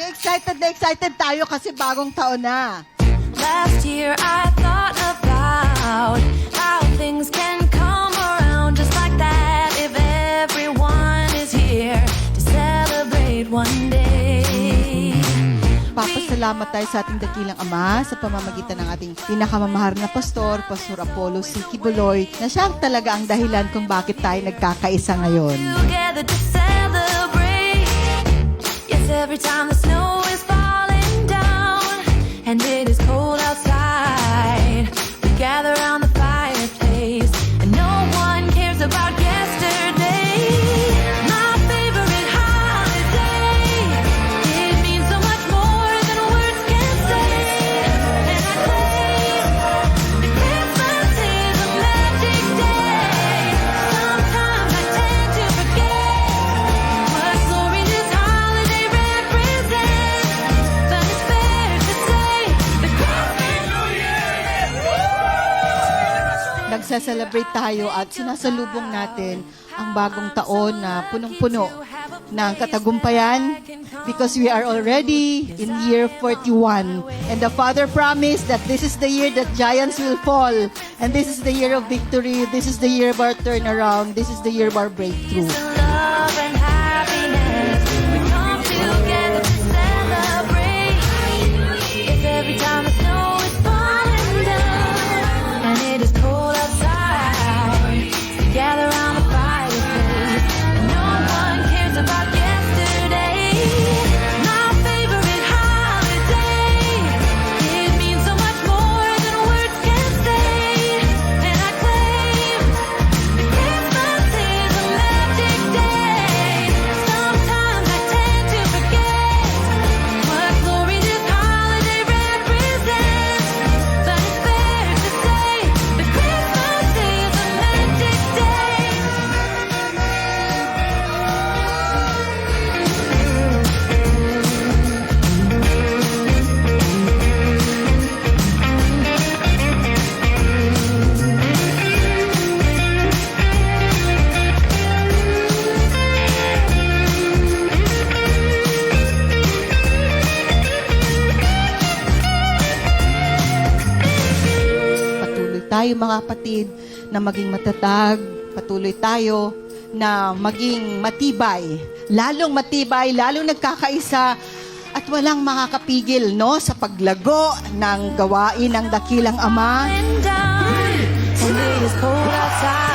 excited na excited tayo kasi bagong taon na. Last year I thought about how things can come around just like that if everyone is here to celebrate one day. Papasalamat tayo sa ating dakilang Ama sa pamamagitan ng ating pinakamamahal na pastor, Pastor Apollo C. Kibuloy, na siyang talaga ang dahilan kung bakit tayo nagkakaisa ngayon. Together to celebrate. Yes, every time the snow is falling down and it is cold outside, we gather around the fireplace and no one cares about yesterday. My favorite holiday. It means so much more than words can say. And I claim Christmas is a magic day. Sometimes I tend to forget what glory this holiday represents. But it's fair to say the Christmas Nagsa-celebrate tayo at sinasalubong natin ang bagong taon na punong-puno ng katagumpayan because we are already in year 41. And the Father promised that this is the year that giants will fall. And this is the year of victory. This is the year of our turnaround. This is the year of our breakthrough. love and happiness. We come together to celebrate. If every time the snow is falling down and it is cold outside, we gather around the fireplace and no one cares about yesterday. My favorite holiday. It means so much more than words can say. And I claim Christmas is a magic day. Sometimes I tend to forget what glory this holiday represents. But it's fair to say that Christmas is a magic day. Patuloy tayo mga kapatid na maging matatag. Patuloy tayo na maging matibay. Lalong matibay, lalong nagkakaisa at walang makakapigil no sa paglago ng gawain ng dakilang Ama. And it is cold outside.